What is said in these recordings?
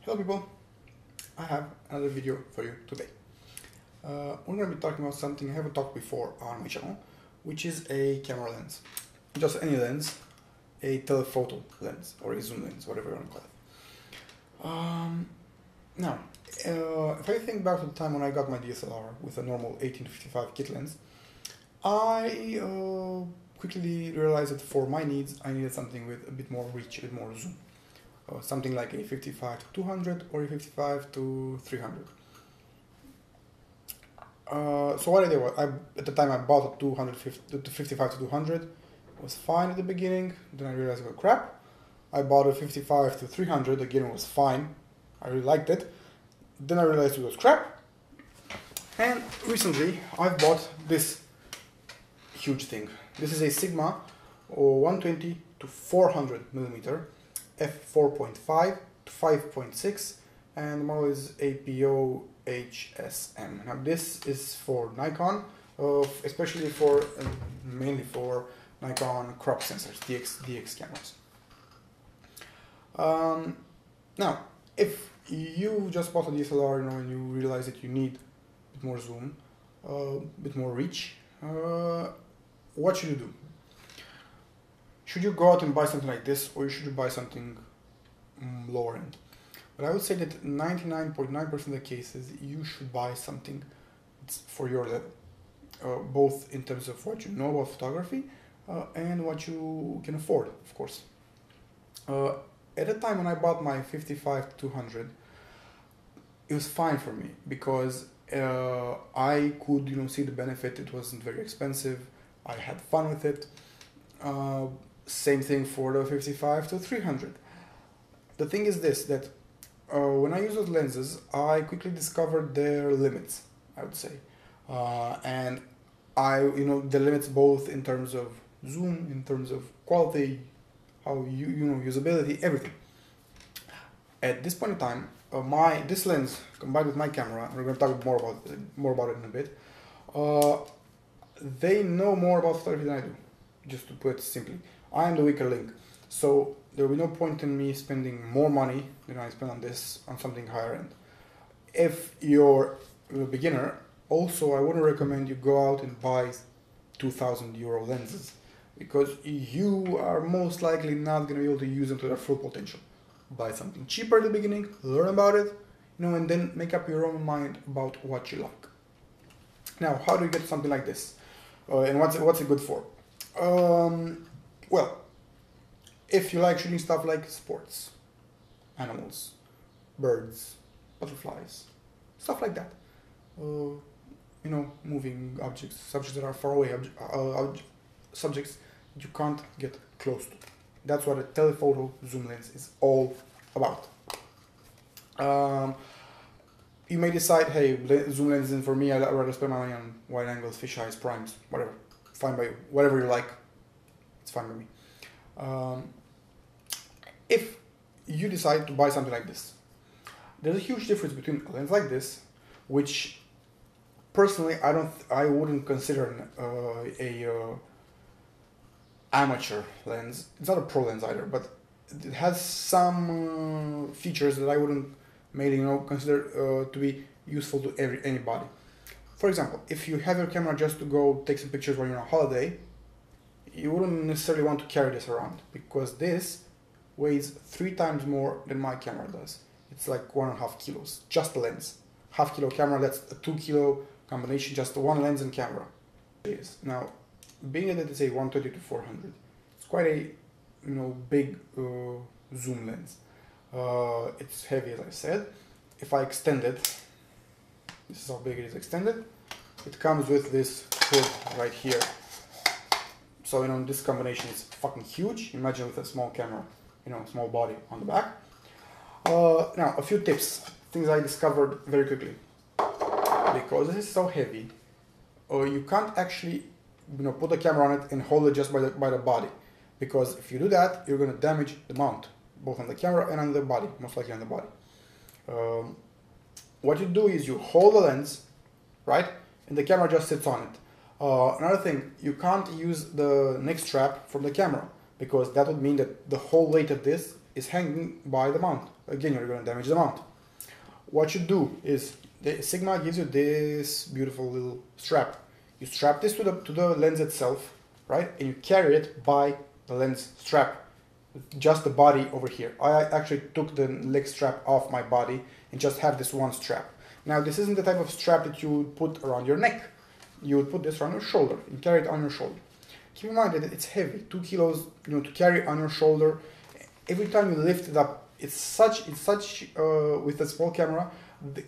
Hello people, I have another video for you today. We're going to be talking about something I haven't talked before on my channel, which is a camera lens. Just any lens, a telephoto lens or a zoom lens, whatever you want to call it. Now, if I think back to the time when I got my DSLR with a normal 18-55 kit lens, I quickly realized that for my needs I needed something with a bit more reach, a bit more zoom. Something like a 55-200 or a 55-300. So what I did was, at the time I bought a 55-200. It was fine at the beginning, then I realized it was crap. I bought a 55-300, again it was fine, I really liked it. Then I realized it was crap. And recently I've bought this huge thing. This is a Sigma 120-400mm f4.5 to 5.6, and the model is APO HSM. Now this is for Nikon, especially for mainly for Nikon crop sensors, DX cameras. Now, if you just bought a DSLR, and you realize that you need a bit more zoom, a bit more reach, what should you do? Should you go out and buy something like this, or should you buy something lower end? But I would say that 99.9% of the cases you should buy something that's for your level, both in terms of what you know about photography and what you can afford, of course. At the time when I bought my 55-200, it was fine for me because I could see the benefit. It wasn't very expensive. I had fun with it. Same thing for the 55-300. The thing is this, that when I use those lenses, I quickly discovered their limits, I would say. And the limits both in terms of zoom, in terms of quality, how usability, everything. At this point in time, this lens combined with my camera, we're going to talk more about it in a bit. They know more about photography than I do, just to put it simply. I am the weaker link, so there will be no point in me spending more money than I spend on something higher end. If you're a beginner, also I wouldn't recommend you go out and buy €2,000 lenses, because you are most likely not going to be able to use them to their full potential. Buy something cheaper at the beginning, learn about it, and then make up your own mind about what you like. Now, how do you get something like this? And what's it good for? Well, if you like shooting stuff like sports, animals, birds, butterflies, stuff like that, moving objects, subjects that are far away, subjects that you can't get close to. That's what a telephoto zoom lens is all about. You may decide, hey, zoom lens isn't for me, I'd rather spend my money on wide angles, fisheyes, primes, whatever. Fine by you. Whatever you like, it's fine by me. If you decide to buy something like this, there's a huge difference between a lens like this, which personally I wouldn't consider a amateur lens. It's not a pro lens either, but it has some features that I wouldn't consider to be useful to anybody. For example, if you have your camera just to go take some pictures when you're on holiday, you wouldn't necessarily want to carry this around, because this weighs 3 times more than my camera does. It's like 1.5 kilos, just the lens. Half-kilo camera, that's a 2-kilo combination, just one lens and camera. Now, being that it's a 120-400, it's quite a big zoom lens. It's heavy, as I said. If I extend it, this is how big it is extended. It comes with this hood right here. So this combination is fucking huge. Imagine with a small camera, small body on the back. Now a few tips, things I discovered very quickly. Because this is so heavy, you can't actually put the camera on it and hold it just by the body. Because if you do that, you're going to damage the mount, both on the camera and on the body, most likely on the body. What you do is you hold the lens, right, and the camera just sits on it. Another thing, you can't use the neck strap from the camera, because that would mean that the whole weight of this is hanging by the mount. Again, you're going to damage the mount. What you do is, the Sigma gives you this beautiful little strap. You strap this to the lens itself, right? And you carry it by the lens strap. Just the body over here. I actually took the leg strap off my body and just have this one strap. Now, this isn't the type of strap that you would put around your neck. You would put this around your shoulder and carry it on your shoulder. Keep in mind that it's heavy, 2 kilos, to carry on your shoulder. Every time you lift it up, it's such with a small camera,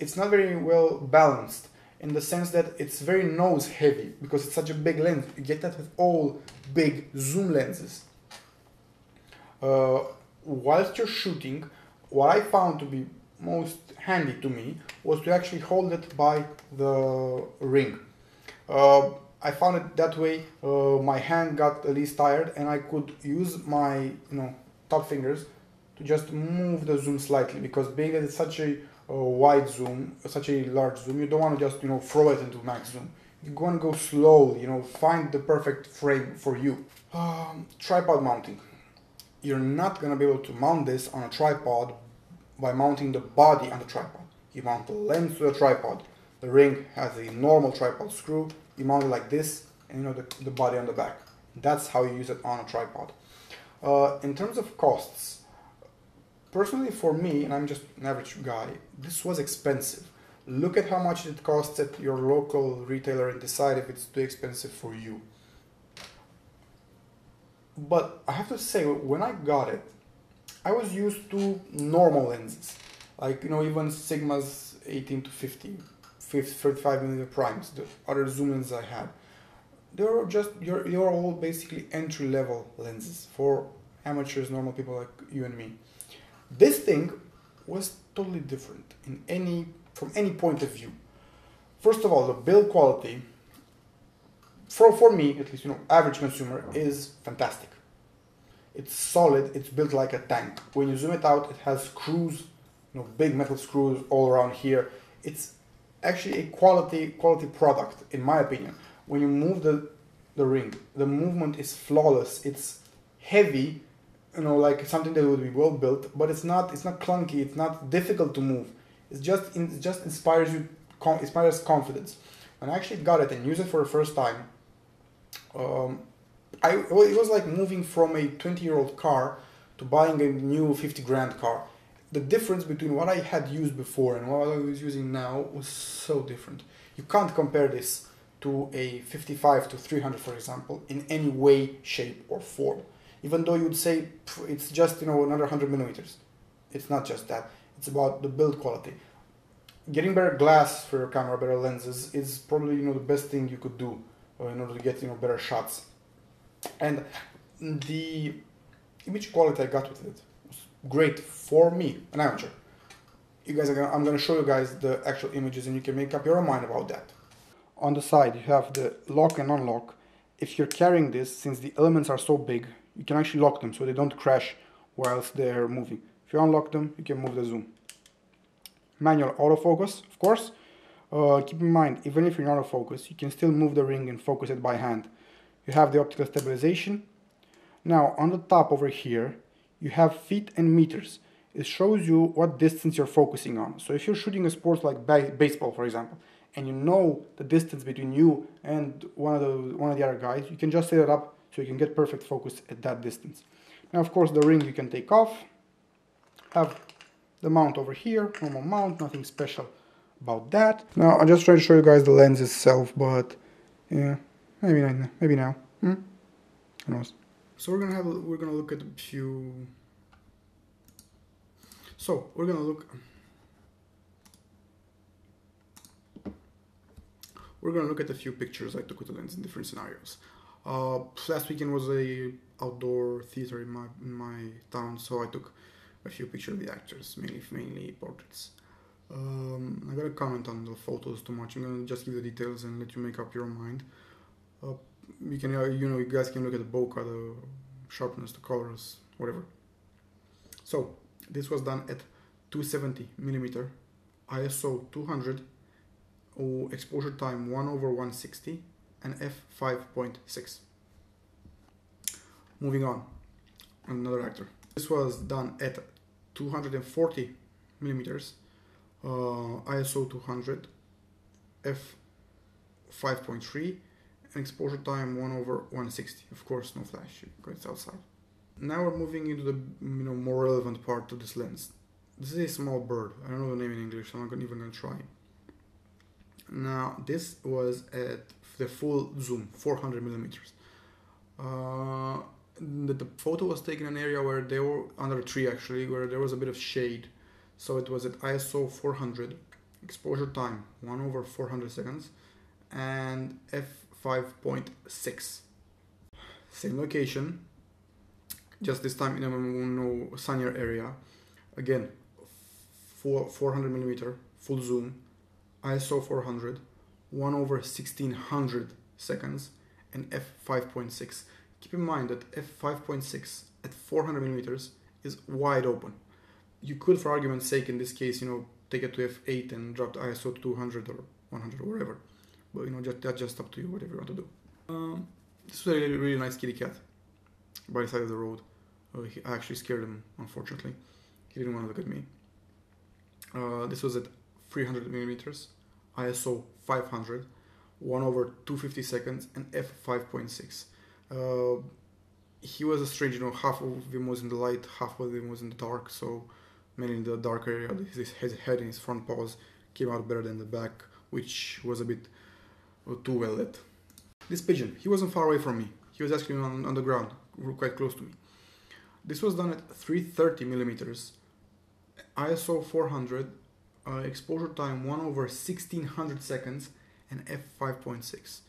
it's not very well balanced in the sense that it's very nose heavy because it's such a big lens. You get that with all big zoom lenses. Whilst you're shooting, what I found to be most handy to me was to actually hold it by the ring. I found it that way. My hand got at least tired, and I could use my top fingers to just move the zoom slightly, because being that it's such a wide zoom, such a large zoom, you don't want to just throw it into max zoom. You want to go slowly, find the perfect frame for you. Tripod mounting. You're not going to be able to mount this on a tripod by mounting the body on the tripod. You mount the lens to the tripod. The ring has a normal tripod screw. You mount it like this, and the body on the back. That's how you use it on a tripod. In terms of costs, personally for me, and I'm just an average guy, this was expensive. Look at how much it costs at your local retailer and decide if it's too expensive for you. But I have to say, when I got it, I was used to normal lenses, like even Sigma's 18 to 50, 35mm primes, the other zoom lenses I had. They were just you're all basically entry-level lenses for amateurs, normal people like you and me. This thing was totally different from any point of view. First of all, the build quality, for me at least, average consumer, is fantastic. It's solid, it's built like a tank. When you zoom it out, it has screws, big metal screws all around here. It's actually a quality product, in my opinion. When you move the ring, the movement is flawless. It's heavy, like something that would be well built, but it's not clunky, it's not difficult to move. It just inspires confidence. When I actually got it and used it for the first time, it was like moving from a 20-year-old car to buying a new 50 grand car. The difference between what I had used before and what I was using now was so different. You can't compare this to a 55 to 300, for example, in any way, shape or form. Even though you'd say it's just another 100 millimeters. It's not just that. It's about the build quality. Getting better glass for your camera, better lenses, is probably the best thing you could do in order to get better shots. And the image quality I got with it was great for me, an amateur. I'm going to show you guys the actual images, and you can make up your own mind about that. On the side you have the lock and unlock. If you're carrying this, since the elements are so big, you can actually lock them so they don't crash whilst they're moving. If you unlock them, you can move the zoom. Manual autofocus, of course. Keep in mind, even if you're in autofocus, you can still move the ring and focus it by hand. You have the optical stabilization. Now on the top over here, you have feet and meters. It shows you what distance you're focusing on. So if you're shooting a sport like baseball, for example, and you know the distance between you and one of the other guys, you can just set it up so you can get perfect focus at that distance. Now, of course, the ring you can take off. Have the mount over here, normal mount, nothing special about that. Now, I'm just trying to show you guys the lens itself, but yeah, maybe not, maybe now. Who knows? So we're gonna look at a few. So we're gonna look at a few pictures I took with the lens in different scenarios. Last weekend was a outdoor theater in my town, so I took a few pictures of the actors, mainly portraits. I gotta comment on the photos too much. I'm gonna just give the details and let you make up your own mind. You can, you guys can look at the bokeh, the sharpness, the colors, whatever. So this was done at 270mm, ISO 200, exposure time 1/160, and f5.6. Moving on, another actor. This was done at 240 millimeters, ISO 200, f5.3, and exposure time 1/160. Of course, no flash because it's outside. Now we're moving into the more relevant part of this lens. This is a small bird. I don't know the name in English, so I'm not even going to try. Now this was at the full zoom, 400 millimeters. The photo was taken in an area where they were under a tree, actually, where there was a bit of shade. So it was at ISO 400, exposure time 1/400 seconds, and f5.6. Same location, just this time in a sunnier area. Again, 400 millimeter, full zoom, ISO 400, 1/1600 seconds, and f5.6. Keep in mind that f5.6 at 400 millimeters is wide open. You could, for argument's sake, in this case, take it to f8 and drop the ISO to 200 or 100 or whatever. But that's just up to you, whatever you want to do. This was a really, really nice kitty cat by the side of the road. I actually scared him, unfortunately. He didn't want to look at me. This was at 300 millimeters, ISO 500, 1/250 seconds, and f5.6. He was a strange, half of him was in the light, half of him was in the dark, so mainly in the dark area. His head and his front paws came out better than the back, which was a bit too well lit. This pigeon, he wasn't far away from me. He was actually on the ground, quite close to me. This was done at 330 millimeters, ISO 400, exposure time 1/1600 seconds, and f5.6.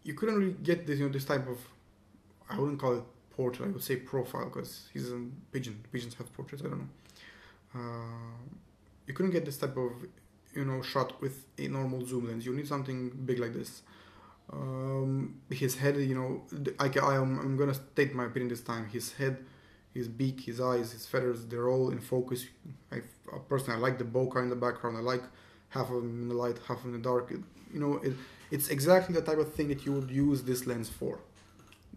You couldn't really get this, this type of, I wouldn't call it portrait, I would say profile, because he's a pigeon. Pigeons have portraits, I don't know. You couldn't get this type of, shot with a normal zoom lens. You need something big like this. His head, I'm gonna state my opinion this time. His head, his beak, his eyes, his feathers, they're all in focus. Personally, I like the bokeh in the background. I like half of them in the light, half in the dark. It's exactly the type of thing that you would use this lens for.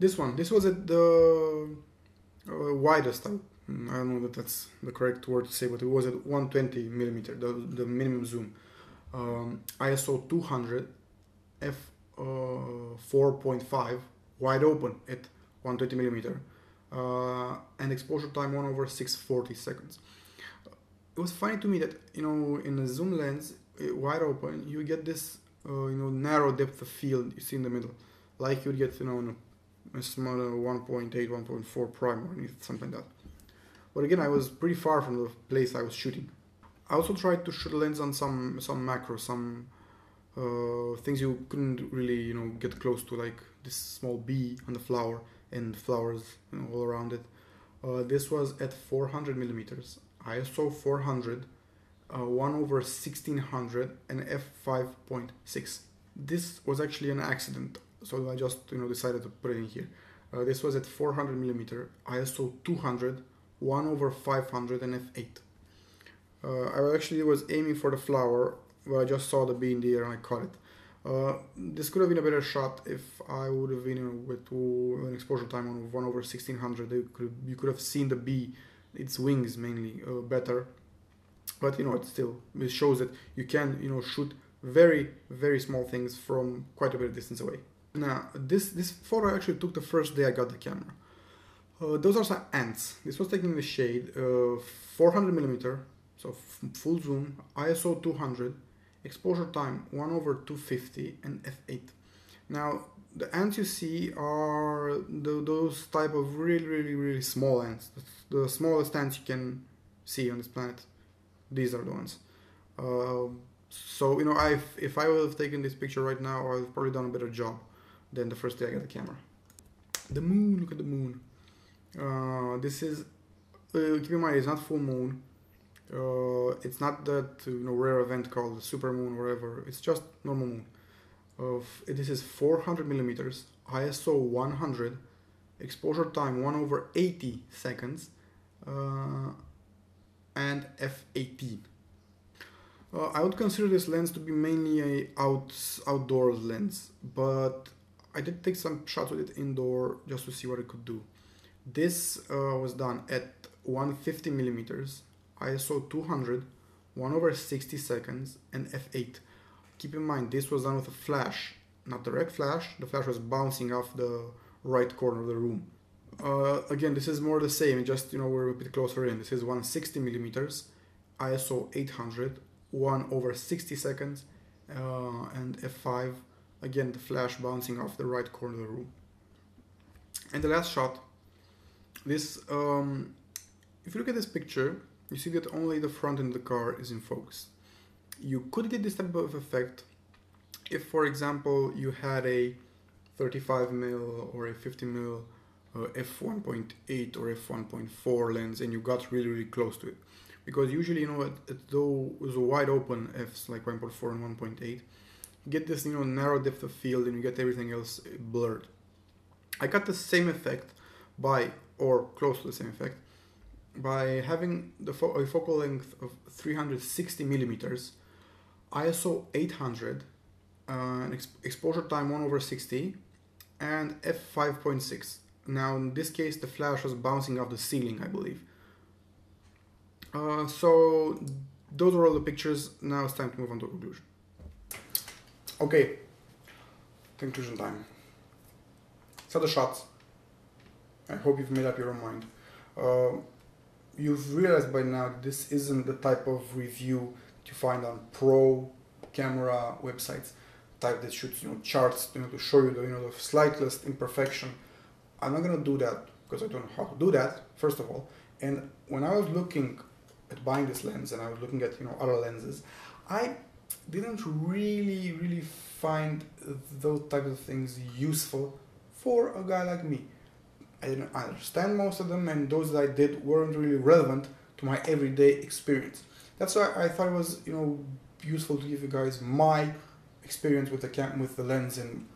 This was at the widest. I don't know that that's the correct word to say, but it was at 120 millimeter, the minimum zoom. ISO 200, f4.5, wide open at 120 millimeter, and exposure time 1/640 seconds. It was funny to me that in a zoom lens, wide open, you get this narrow depth of field you see in the middle, like you'd get in a smaller 1.8, 1.4 prime or something like that. But again, I was pretty far from the place I was shooting. I also tried to shoot a lens on some macros, some things you couldn't really get close to, like this small bee on the flower and flowers all around it. This was at 400 millimeters, ISO 400, 1/1600, and f5.6. This was actually an accident, so I just decided to put it in here. This was at 400 millimeter, ISO 200, 1/500, and f8. I actually was aiming for the flower, but I just saw the bee in the air and I caught it. This could have been a better shot if I would have been with an exposure time of 1/1600. You could have seen the bee, its wings mainly, better. But it shows that you can shoot very, very small things from quite a bit of distance away. Now this photo I actually took the first day I got the camera. Those are some ants. This was taken in the shade, 400 millimeter, so full zoom, ISO 200, exposure time 1/250, and f8. Now the ants you see are those type of really, really, really small ants, the smallest ants you can see on this planet. These are the ones. So if I would have taken this picture right now, I would have probably done a better job than the first day I got the camera. The moon, look at the moon. This is, keep in mind, it's not full moon. It's not that rare event called the super moon or whatever. It's just normal moon. This is 400 millimeters, ISO 100, exposure time 1/80 seconds, and f18. I would consider this lens to be mainly a outdoors lens, but I did take some shots with it indoor just to see what it could do. This was done at 150 millimeters, ISO 200, 1/60 seconds, and f8. Keep in mind, this was done with a flash, not direct flash. The flash was bouncing off the right corner of the room. Again, this is more the same, just we're a bit closer in. This is 160 millimeters, ISO 800, 1/60 seconds, and f5. Again, the flash bouncing off the right corner of the room. And the last shot, this, if you look at this picture, you see that only the front end of the car is in focus. You could get this type of effect if, for example, you had a 35mm or a 50mm f1.8 or f1.4 lens and you got really close to it. Because usually, at those wide open f's like 1.4 and 1.8, you get this, narrow depth of field and you get everything else blurred. I got the same effect or close to the same effect, by having a focal length of 360 millimeters, ISO 800, exposure time 1/60, and f5.6. Now in this case the flash was bouncing off the ceiling, I believe. So those are all the pictures. Now it's time to move on to conclusion. Okay, conclusion time. So the shots. I hope you've made up your own mind. You've realized by now this isn't the type of review that you find on pro camera websites, type that shoots charts to show you the slightest imperfection. I'm not gonna do that because I don't know how to do that, first of all. And when I was looking at buying this lens and I was looking at other lenses, I didn't really find those types of things useful for a guy like me. I didn't understand most of them, and those that I did weren't really relevant to my everyday experience. That's why I thought it was useful to give you guys my experience with the lens and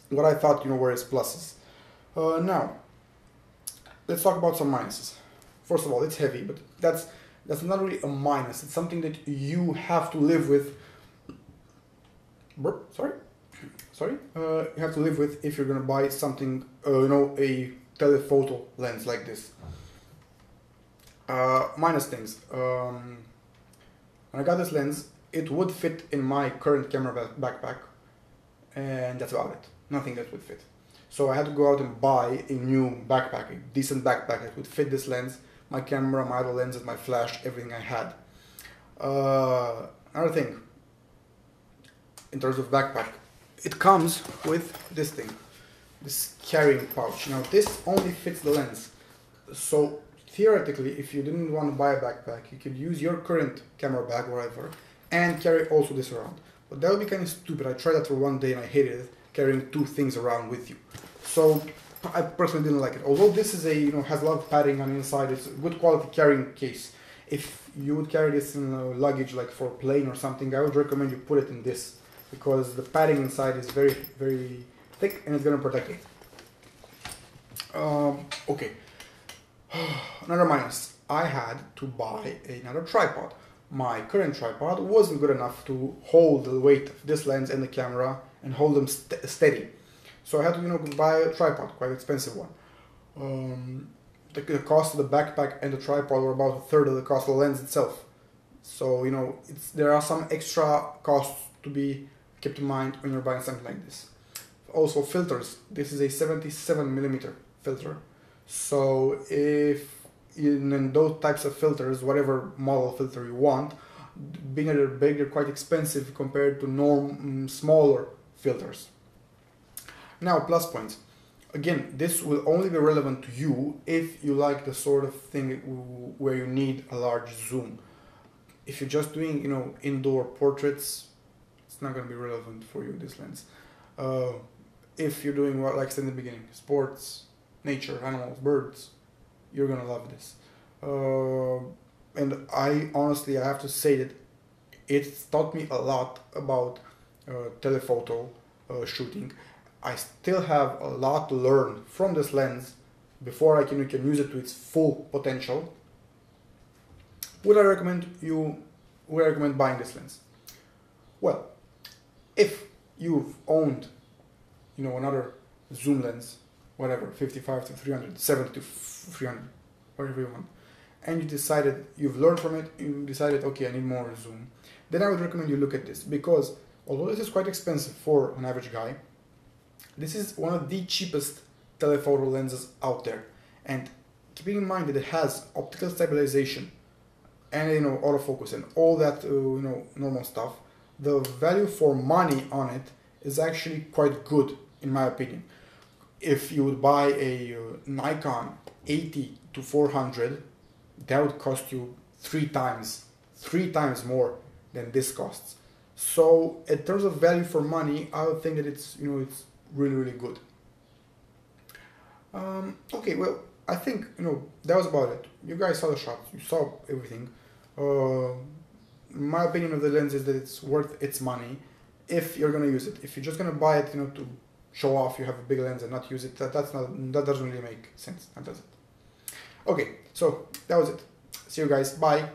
what I thought were its pluses. Now let's talk about some minuses. First of all, it's heavy, but that's not really a minus. It's something that you have to live with. You have to live with if you're gonna buy something, a telephoto lens like this. Minus things. When I got this lens, it would fit in my current camera backpack, and that's about it. Nothing that would fit. So I had to go out and buy a new backpack, a decent backpack that would fit this lens, my camera, my other lenses, my flash, everything I had. Another thing, in terms of backpack, it comes with this thing, this carrying pouch. Now this only fits the lens, so theoretically if you didn't want to buy a backpack, you could use your current camera bag, whatever, and carry also this around. But that would be kind of stupid. I tried that for one day and I hated it, carrying two things around with you. So I personally didn't like it. Although this is has a lot of padding on the inside, it's a good quality carrying case. If you would carry this in luggage like for a plane or something, I would recommend you put it in this, because the padding inside is very thick and it's going to protect it. Okay. Another minus. I had to buy another tripod. My current tripod wasn't good enough to hold the weight of this lens and the camera and hold them steady. So I had to buy a tripod, quite expensive one. The cost of the backpack and the tripod were about a third of the cost of the lens itself. So there are some extra costs to be kept in mind when you're buying something like this. Also filters. This is a 77mm filter. So if in those types of filters, whatever model filter you want, being that they're big, they're quite expensive compared to smaller filters. Now, plus points. Again, this will only be relevant to you if you like the sort of thing where you need a large zoom. If you're just doing, indoor portraits, it's not going to be relevant for you, this lens. If you're doing what, like I said in the beginning, sports, nature, animals, birds, you're going to love this. And I have to say that it's taught me a lot about telephoto shooting. I still have a lot to learn from this lens before I can use it to its full potential. Would I recommend buying this lens? Well, if you've owned another zoom lens whatever, 55 to 300, 70 to 300, whatever you want, and you decided, you've learned from it, you decided, okay, I need more zoom, then I would recommend you look at this, because although this is quite expensive for an average guy, this is one of the cheapest telephoto lenses out there. And keeping in mind that it has optical stabilization and, you know, autofocus and all that, you know, normal stuff, the value for money on it is actually quite good, in my opinion. If you would buy a Nikon 80 to 400, that would cost you three times more than this costs. So in terms of value for money, I would think that it's, you know, it's really, really good. Okay, well, I think, you know, that was about it. You guys saw the shots, you saw everything. My opinion of the lens is that it's worth its money if you're gonna use it. If you're just gonna buy it, you know, to show off you have a big lens and not use it, that doesn't really make sense. That doesn't. Okay, so that was it. See you guys. Bye.